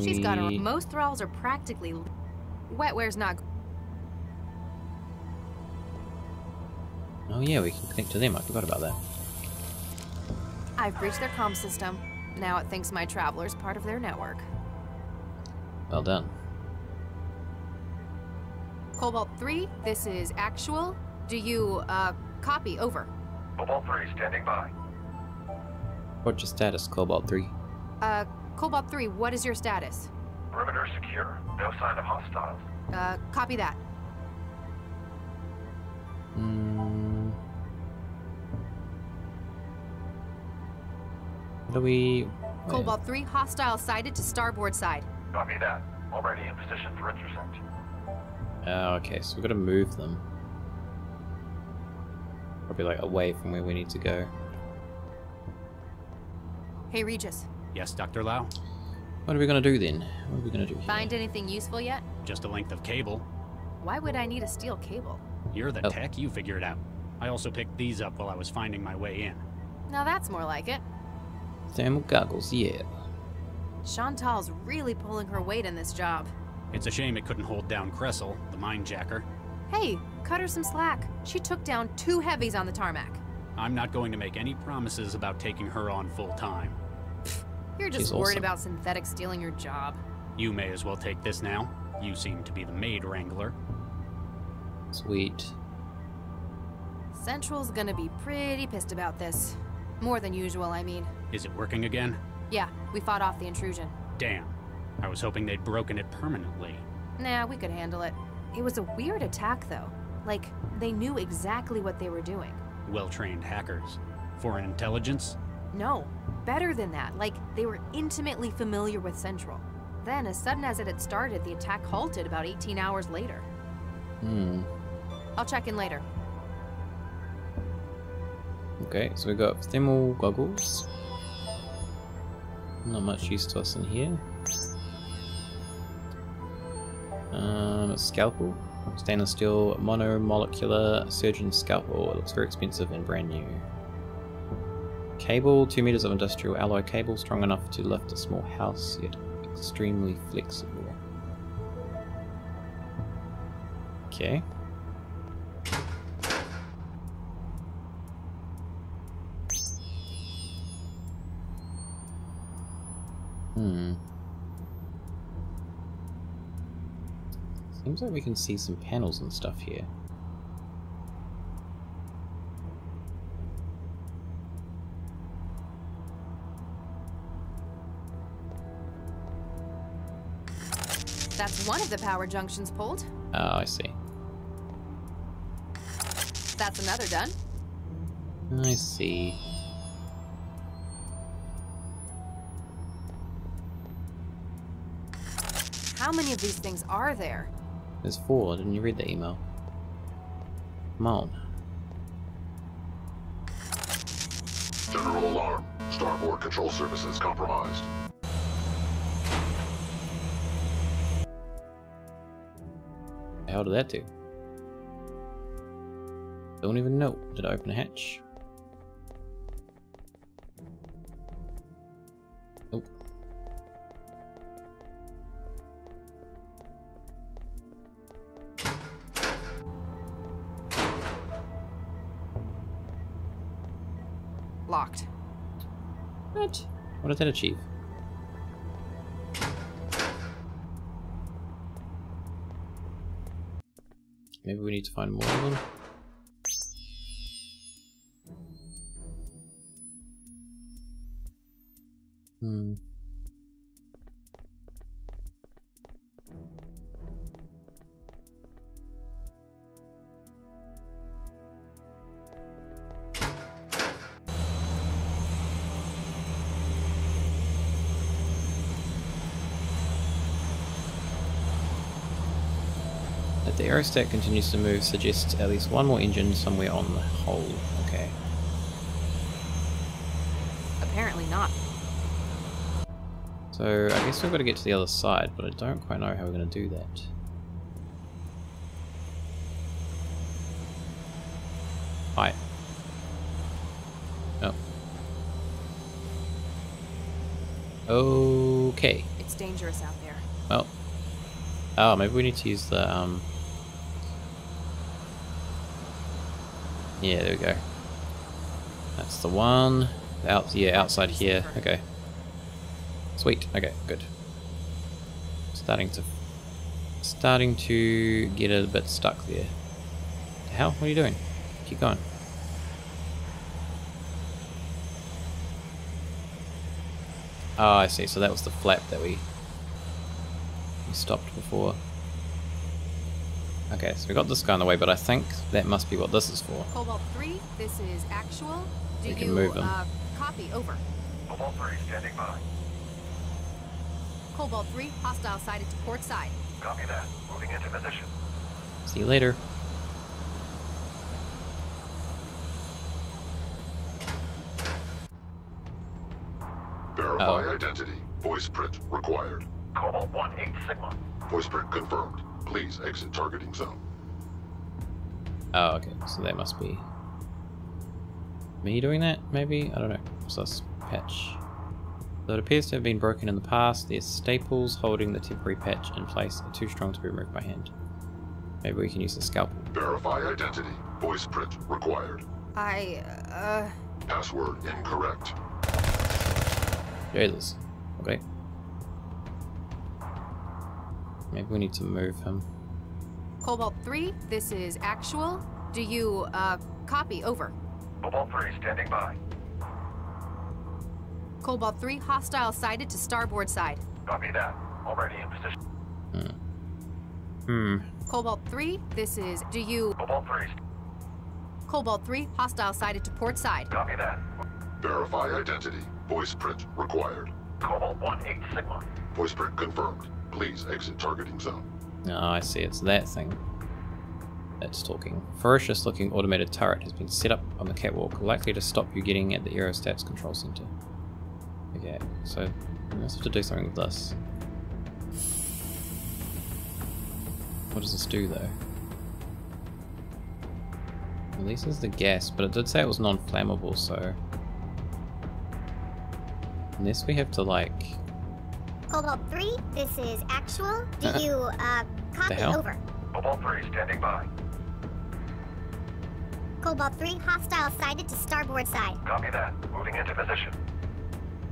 Speaker 12: She's got her. Most thralls are practically. Wetware's not.
Speaker 3: Oh yeah, we can connect to them. I forgot about that.
Speaker 12: I've breached their comm system. Now it thinks my traveler's part of their network.
Speaker 3: Well done.
Speaker 12: Cobalt 3, this is actual. Do you, copy? Over.
Speaker 5: Cobalt 3 standing by.
Speaker 3: What's your status, Cobalt 3?
Speaker 12: Cobalt 3, what is your status?
Speaker 5: Perimeter secure. No sign of hostiles.
Speaker 12: Copy that.
Speaker 3: How do we...
Speaker 12: Cobalt 3, hostile sighted to starboard side.
Speaker 5: Copy that. Already in position for intercept.
Speaker 3: Oh, okay, so we've got to move them. Probably like away from where we need to go.
Speaker 12: Hey, Regis.
Speaker 1: Yes, Dr. Lau?
Speaker 3: What are we going to do then? What are we going to do here?
Speaker 12: Find anything useful yet?
Speaker 1: Just a length of cable.
Speaker 12: Why would I need a steel cable?
Speaker 1: You're the tech, you figure it out. I also picked these up while I was finding my way in.
Speaker 12: Now that's more like it.
Speaker 3: Thermal goggles, yeah.
Speaker 12: Chantal's really pulling her weight in this job.
Speaker 1: It's a shame it couldn't hold down Kressel, the minejacker.
Speaker 12: Hey, cut her some slack. She took down 2 heavies on the tarmac.
Speaker 1: I'm not going to make any promises about taking her on full time.
Speaker 12: You're just worried about synthetics stealing your job.
Speaker 1: You may as well take this now. You seem to be the maid wrangler.
Speaker 3: Sweet.
Speaker 12: Central's gonna be pretty pissed about this. More than usual, I mean.
Speaker 1: Is it working again?
Speaker 12: Yeah, we fought off the intrusion.
Speaker 1: Damn. I was hoping they'd broken it permanently.
Speaker 12: Nah, we could handle it. It was a weird attack, though. Like, they knew exactly what they were doing.
Speaker 1: Well-trained hackers. Foreign intelligence?
Speaker 12: No, better than that. Like, they were intimately familiar with Central. Then, as sudden as it had started, the attack halted about 18 hours later. I'll check in later.
Speaker 3: Okay, so we got thermal goggles. Not much use to us in here. A scalpel. Stainless steel monomolecular surgeon scalpel. It looks very expensive and brand new. Cable, 2 meters of industrial alloy cable, strong enough to lift a small house, yet extremely flexible. Okay. Seems like we can see some panels and stuff here.
Speaker 12: That's one of the power junctions pulled.
Speaker 3: Oh, I see.
Speaker 12: That's another done.
Speaker 3: I see.
Speaker 12: How many of these things are there?
Speaker 3: There's 4, didn't you read the email? Come on.
Speaker 5: General alarm. Starboard control services compromised.
Speaker 3: The hell did that do? Don't even know. Did I open a hatch? Nope.
Speaker 12: Locked.
Speaker 3: What? What did that achieve? Maybe we need to find more of them. Hmm. That the aerostat continues to move suggests at least one more engine somewhere on the hull. Okay.
Speaker 12: Apparently not.
Speaker 3: So I guess we've got to get to the other side, but I don't quite know how we're going to do that. Hi. Oh. Okay.
Speaker 12: It's dangerous out there.
Speaker 3: Well. Oh, maybe we need to use the, yeah, there we go. That's the one. Yeah, outside here. Okay. Sweet. Okay, good. Starting to get a bit stuck there. The hell? What are you doing? Keep going. Oh, I see. So that was the flap that we stopped before. Okay, so we got this guy in the way, but I think that must be what this is for.
Speaker 12: Cobalt 3, this is actual. Do
Speaker 3: We can
Speaker 12: you
Speaker 3: move them.
Speaker 12: copy? Over.
Speaker 5: Cobalt 3 standing by.
Speaker 12: Cobalt 3, hostile sighted to port side.
Speaker 5: Copy that. Moving into position.
Speaker 3: See you later.
Speaker 5: Verify identity. Voice print required. Cobalt 1-8 Sigma. Voice print confirmed. Please exit targeting zone.
Speaker 3: Oh, okay. So that must be me doing that, maybe? I don't know. Sus patch. Though it appears to have been broken in the past, the staples holding the temporary patch in place are too strong to be removed by hand. Maybe we can use the scalpel.
Speaker 5: Verify identity. Voice print required. Password incorrect.
Speaker 3: Jesus. Okay. Maybe we need to move him.
Speaker 12: Cobalt 3, this is actual. Do you copy? Over.
Speaker 5: Cobalt 3 standing by.
Speaker 12: Cobalt 3, hostile sighted to starboard side.
Speaker 5: Copy that. Already in position.
Speaker 12: Cobalt 3, this is. Do you.
Speaker 5: Cobalt 3.
Speaker 12: Cobalt 3, hostile sighted to port side.
Speaker 5: Copy that. Verify identity. Voice print required. Cobalt 1-8 Sigma. Voice print confirmed. Please exit targeting zone.
Speaker 3: Oh, I see. It's that thing that's talking. Ferocious looking automated turret has been set up on the catwalk, likely to stop you getting at the aerostats control center. Okay, so we must have to do something with this. What does this do though? Releases the gas, but it did say it was non-flammable, so unless we have to like.
Speaker 13: Cobalt 3, this is actual. Do you copy? Over.
Speaker 5: Cobalt 3 standing by.
Speaker 13: Cobalt 3, hostile sighted to starboard side.
Speaker 5: Copy that. Moving into position.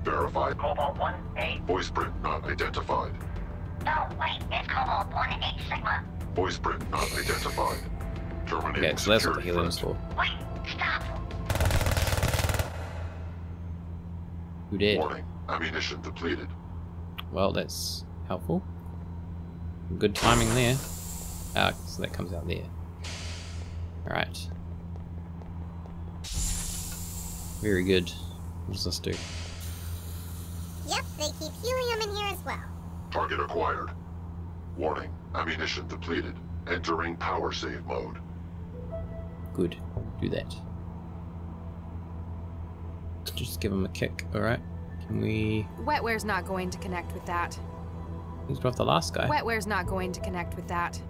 Speaker 5: Verify. Cobalt 1-8. Voice print not identified.
Speaker 13: No, wait, it's Cobalt 1-8 Sigma.
Speaker 5: Voice print not identified. Terminating
Speaker 3: Okay, so that's what the
Speaker 5: security
Speaker 3: helium's
Speaker 5: threat.
Speaker 3: for.
Speaker 13: Wait, stop.
Speaker 3: Who did?
Speaker 5: Warning. Ammunition depleted.
Speaker 3: Well, that's helpful. Good timing there. Ah, so that comes out there. Alright. Very good. What does this do?
Speaker 13: Yep, they keep helium in here as well.
Speaker 5: Target acquired. Warning. Ammunition depleted. Entering power save mode.
Speaker 3: Good. Do that. Just give him a kick, alright? Can we...
Speaker 12: Wetware's not going to connect with that.
Speaker 3: He's off the last guy.
Speaker 12: Wetware's not going to connect with that.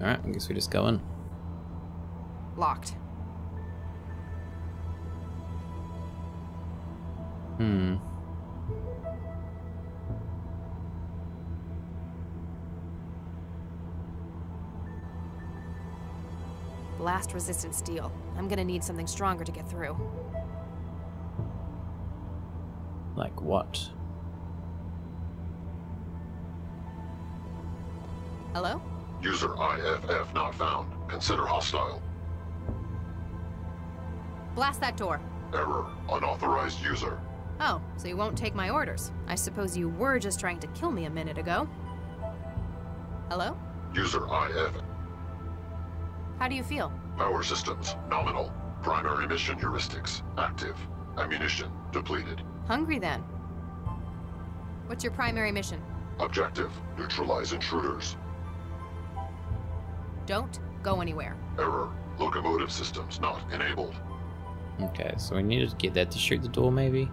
Speaker 3: Alright, I guess we just go in.
Speaker 12: Locked. Blast resistant steel. I'm gonna need something stronger to get through.
Speaker 3: Like what?
Speaker 12: Hello?
Speaker 5: User IFF not found. Consider hostile.
Speaker 12: Blast that door.
Speaker 5: Error. Unauthorized user.
Speaker 12: Oh, so you won't take my orders. I suppose you were just trying to kill me a minute ago. Hello?
Speaker 5: User IF.
Speaker 12: How do you feel?
Speaker 5: Power systems, nominal. Primary mission heuristics, active. Ammunition, depleted.
Speaker 12: Hungry then. What's your primary mission?
Speaker 5: Objective, neutralize intruders.
Speaker 12: Don't go anywhere.
Speaker 5: Error, locomotive systems not enabled.
Speaker 3: Okay, so we need to get that to shoot the door, maybe?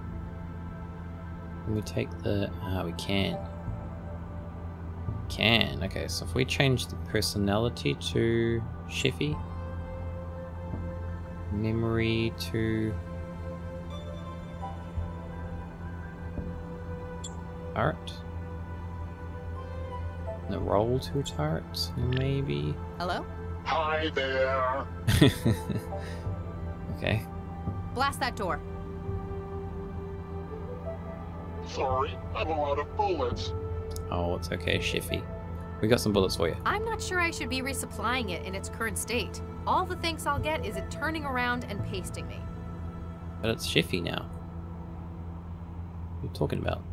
Speaker 3: Can we take the... we can. Can. Okay, so if we change the personality to Sheffy. Memory to... Turret. The roll to a turret, maybe?
Speaker 12: Hello?
Speaker 5: Hi there.
Speaker 3: Okay.
Speaker 12: Blast that door.
Speaker 5: Sorry, I'm out of bullets.
Speaker 3: Oh, it's okay, Sheffy. We got some bullets for you.
Speaker 12: I'm not sure I should be resupplying it in its current state. All the thanks I'll get is it turning around and pasting me.
Speaker 3: But it's Sheffy now. What are you talking about?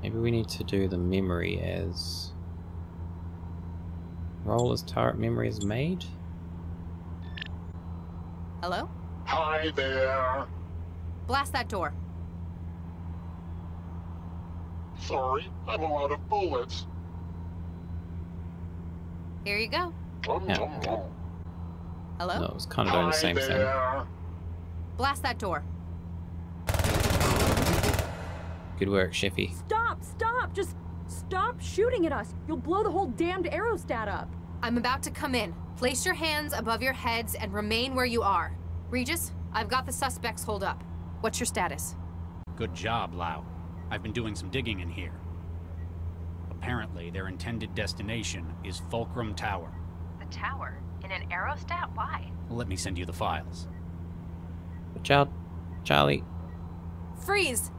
Speaker 3: Maybe we need to do the memory as... Roll as turret memory is made?
Speaker 12: Hello?
Speaker 5: Hi there.
Speaker 12: Blast that door.
Speaker 5: Sorry, I'm out of bullets.
Speaker 12: Here you go.
Speaker 3: Yeah.
Speaker 12: Hello?
Speaker 3: No, it was kind of doing the same thing.
Speaker 12: Blast that door.
Speaker 3: Good work, Sheffy.
Speaker 14: Stop! Stop! Just stop shooting at us! You'll blow the whole damned aerostat up!
Speaker 12: I'm about to come in. Place your hands above your heads and remain where you are. Regis, I've got the suspects holed up. What's your status?
Speaker 1: Good job, Lau. I've been doing some digging in here. Apparently, their intended destination is Fulcrum Tower.
Speaker 12: The tower? In an aerostat? Why?
Speaker 1: Let me send you the files.
Speaker 3: Watch out, Charlie.
Speaker 4: Freeze!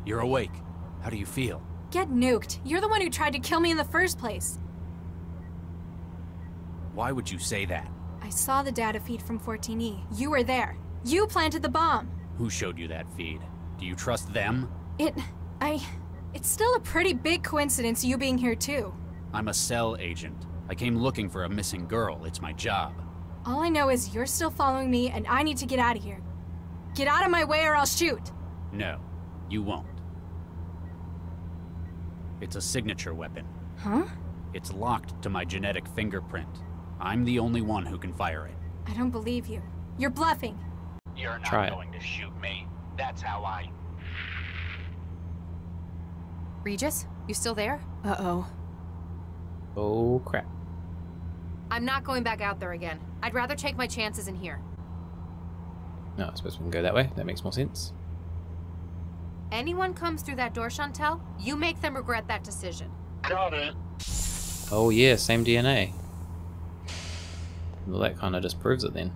Speaker 1: You're awake. How do you feel?
Speaker 4: Get nuked. You're the one who tried to kill me in the first place.
Speaker 1: Why would you say that?
Speaker 4: I saw the data feed from 14E. You were there. You planted the bomb.
Speaker 1: Who showed you that feed? Do you trust them?
Speaker 4: It's still a pretty big coincidence you being here too.
Speaker 1: I'm a cell agent. I came looking for a missing girl. It's my job.
Speaker 4: All I know is you're still following me and I need to get out of here. Get out of my way or I'll shoot.
Speaker 1: No, you won't. It's a signature weapon.
Speaker 4: Huh?
Speaker 1: It's locked to my genetic fingerprint. I'm the only one who can fire it.
Speaker 4: I don't believe you. You're bluffing.
Speaker 15: You're not going to shoot me. That's how I...
Speaker 12: Regis, you still there?
Speaker 4: Uh-oh.
Speaker 3: Oh, crap.
Speaker 12: I'm not going back out there again. I'd rather take my chances in here.
Speaker 3: No, I suppose we can go that way. That makes more sense.
Speaker 12: Anyone comes through that door, Chantel, you make them regret that decision.
Speaker 5: Got it.
Speaker 3: Oh yeah, same DNA. Well, that kind of just proves it then.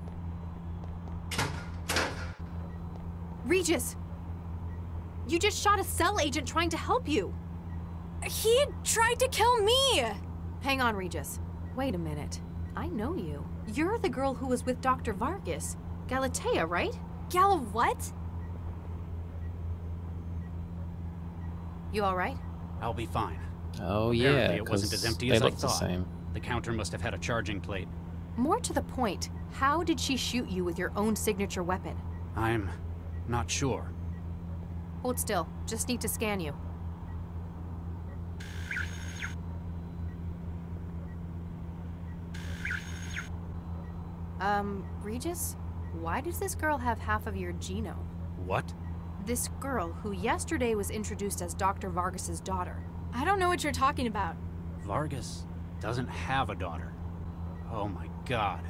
Speaker 12: Regis! You just shot a cell agent trying to help you!
Speaker 4: He tried to kill me!
Speaker 12: Hang on, Regis. Wait a minute. I know you. You're the girl who was with Dr. Vargas. Galatea, right?
Speaker 4: Gala what?
Speaker 12: You alright?
Speaker 1: I'll be fine.
Speaker 3: Oh yeah,
Speaker 1: Apparently it wasn't as empty as I
Speaker 3: the
Speaker 1: thought.
Speaker 3: same.
Speaker 1: The counter must have had a charging plate.
Speaker 12: More to the point, how did she shoot you with your own signature weapon?
Speaker 1: I'm not sure.
Speaker 12: Hold still. Just need to scan you. Regis? Why does this girl have half of your genome?
Speaker 1: What?
Speaker 12: This girl, who yesterday was introduced as Dr. Vargas's daughter.
Speaker 4: I don't know what you're talking about.
Speaker 1: Vargas doesn't have a daughter. Oh my god.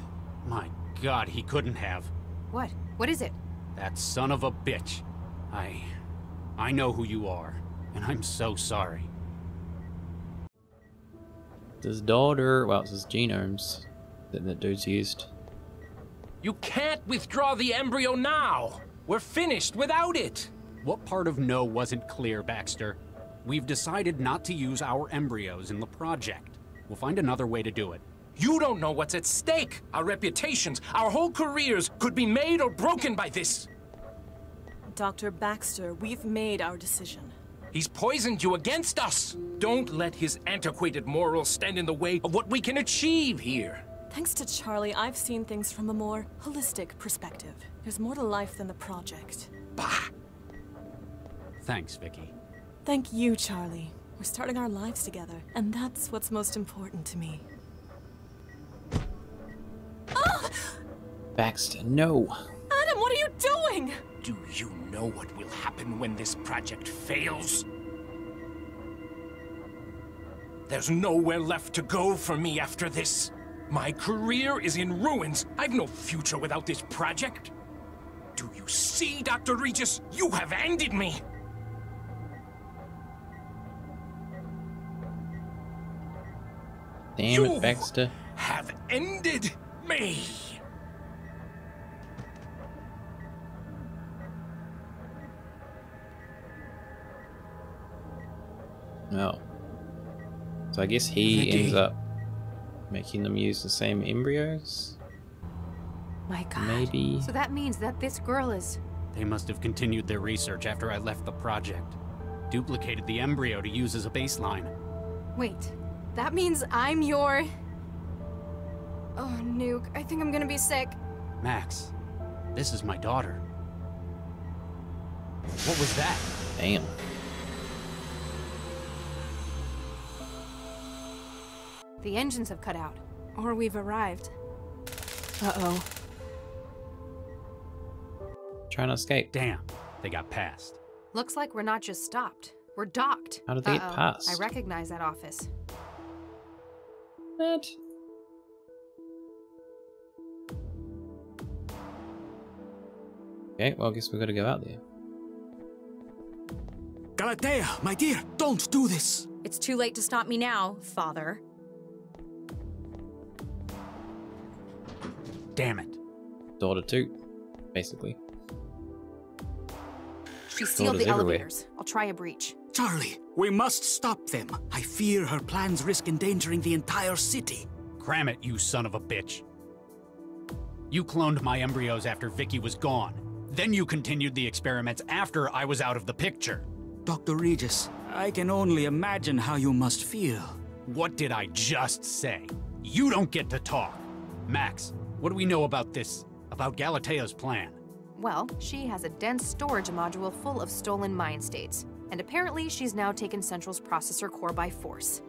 Speaker 1: My god, he couldn't have.
Speaker 12: What? What is it?
Speaker 1: That son of a bitch. I know who you are, and I'm so sorry.
Speaker 3: His daughter, well, it's his genomes that that dude's used.
Speaker 11: You can't withdraw the embryo now! We're finished without it!
Speaker 1: What part of no wasn't clear, Baxter? We've decided not to use our embryos in the project. We'll find another way to do it.
Speaker 11: You don't know what's at stake. Our reputations, our whole careers could be made or broken by this.
Speaker 16: Dr. Baxter, we've made our decision.
Speaker 11: He's poisoned you against us. Don't let his antiquated morals stand in the way of what we can achieve here.
Speaker 16: Thanks to Charlie, I've seen things from a more holistic perspective. There's more to life than the project.
Speaker 11: Bah!
Speaker 1: Thanks, Vicky.
Speaker 16: Thank you, Charlie. We're starting our lives together, and that's what's most important to me. Ah!
Speaker 3: Baxter, no.
Speaker 16: Adam, what are you doing?
Speaker 11: Do you know what will happen when this project fails? There's nowhere left to go for me after this. My career is in ruins. I've no future without this project. Do you see, Dr. Regis? You have ended me!
Speaker 3: Damn it, Baxter.
Speaker 11: Have ended me!
Speaker 3: No. So I guess he ends up making them use the same embryos?
Speaker 12: My God.
Speaker 3: Maybe.
Speaker 12: So that means that this girl is...
Speaker 1: They must have continued their research after I left the project. Duplicated the embryo to use as a baseline.
Speaker 4: Wait, that means I'm your... Oh, Nuke, I think I'm gonna be sick.
Speaker 1: Max, this is my daughter. What was that?
Speaker 3: Damn.
Speaker 12: The engines have cut out.
Speaker 4: Or we've arrived.
Speaker 16: Uh-oh.
Speaker 3: Trying to escape.
Speaker 1: Damn, they got past.
Speaker 12: Looks like we're not just stopped. We're docked.
Speaker 3: How did they get past?
Speaker 12: I recognize that office.
Speaker 3: What? Okay, well, I guess we gotta go out there.
Speaker 9: Galatea, my dear, don't do this!
Speaker 8: It's too late to stop me now, Father.
Speaker 1: Damn it.
Speaker 3: Daughter too, basically.
Speaker 12: She sealed the elevators. I'll try a breach.
Speaker 9: Charlie, we must stop them. I fear her plans risk endangering the entire city.
Speaker 1: Cram it, you son of a bitch. You cloned my embryos after Vicky was gone. Then you continued the experiments after I was out of the picture.
Speaker 9: Dr. Regis, I can only imagine how you must feel.
Speaker 1: What did I just say? You don't get to talk. Max, what do we know about this? About Galatea's plan?
Speaker 12: Well, she has a dense storage module full of stolen mind states. And apparently she's now taken Central's processor core by force.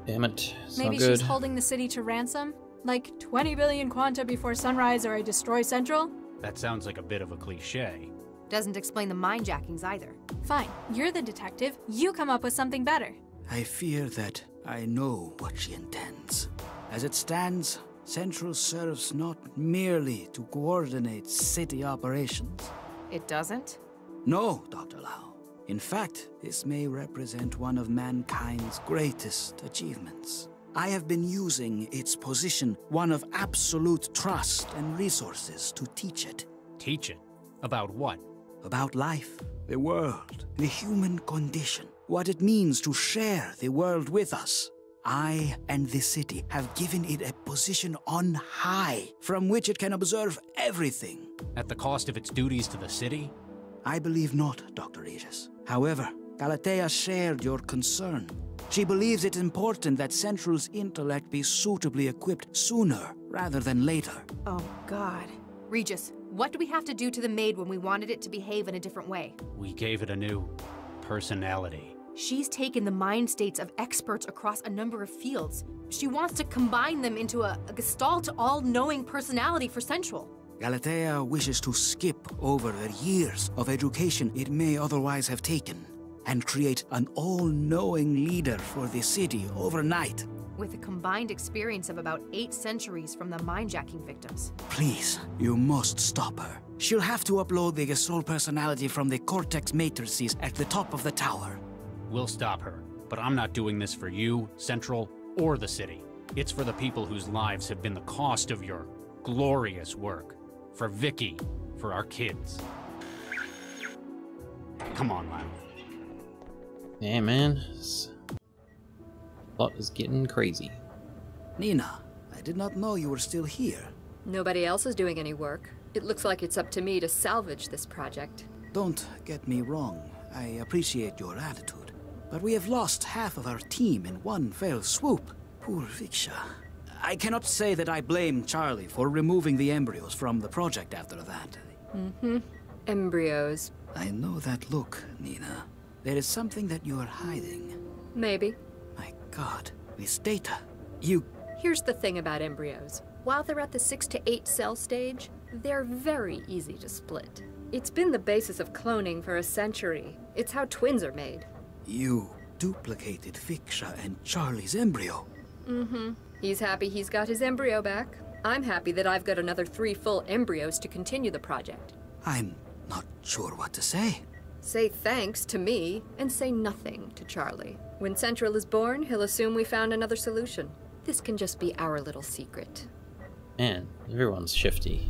Speaker 3: Damn it. It's
Speaker 4: Maybe
Speaker 3: not good.
Speaker 4: she's holding the city to ransom? Like 20 billion quanta before sunrise or I destroy Central?
Speaker 1: That sounds like a bit of a cliche.
Speaker 12: Doesn't explain the mind-jackings either.
Speaker 4: Fine, you're the detective. You come up with something better.
Speaker 9: I fear that I know what she intends. As it stands, Central serves not merely to coordinate city operations.
Speaker 12: It doesn't?
Speaker 9: No, Dr. Lau. In fact, this may represent one of mankind's greatest achievements. I have been using its position, one of absolute trust and resources, to teach it.
Speaker 1: Teach it? About what?
Speaker 9: About life, the world, the human condition, what it means to share the world with us. I and the city have given it a position on high, from which it can observe everything.
Speaker 1: At the cost of its duties to the city?
Speaker 9: I believe not, Dr. Regis. However, Galatea shared your concern. She believes it important that Central's intellect be suitably equipped sooner rather than later.
Speaker 12: Oh, God. Regis, what do we have to do to the maid when we wanted it to behave in a different way?
Speaker 1: We gave it a new personality.
Speaker 12: She's taken the mind states of experts across a number of fields. She wants to combine them into a gestalt, all-knowing personality for Central.
Speaker 9: Galatea wishes to skip over the years of education it may otherwise have taken and create an all-knowing leader for the city overnight.
Speaker 12: With a combined experience of about 8 centuries from the mind-jacking victims.
Speaker 9: Please, you must stop her. She'll have to upload the gestalt personality from the cortex matrices at the top of the tower.
Speaker 1: We'll stop her, but I'm not doing this for you, Central, or the city. It's for the people whose lives have been the cost of your glorious work. For Vicky, for our kids. Come on, Lau.
Speaker 3: Yeah, man. This plot is getting crazy.
Speaker 17: Nina, I did not know you were still here.
Speaker 18: Nobody else is doing any work. It looks like it's up to me to salvage this project.
Speaker 17: Don't get me wrong. I appreciate your attitude. But we have lost half of our team in one fell swoop. Poor Viksha. I cannot say that I blame Charlie for removing the embryos from the project after that.
Speaker 18: Mm-hmm. Embryos.
Speaker 17: I know that look, Nina. There is something that you are hiding.
Speaker 18: Maybe.
Speaker 17: My God, this data. You...
Speaker 18: Here's the thing about embryos. While they're at the 6 to 8 cell stage, they're very easy to split. It's been the basis of cloning for a century. It's how twins are made.
Speaker 17: You duplicated Viksha and Charlie's embryo.
Speaker 18: Mm-hmm. He's happy he's got his embryo back. I'm happy that I've got another 3 full embryos to continue the project.
Speaker 17: I'm not sure what to say.
Speaker 18: Say thanks to me, and say nothing to Charlie. When Central is born, he'll assume we found another solution. This can just be our little secret.
Speaker 3: Man, everyone's shifty.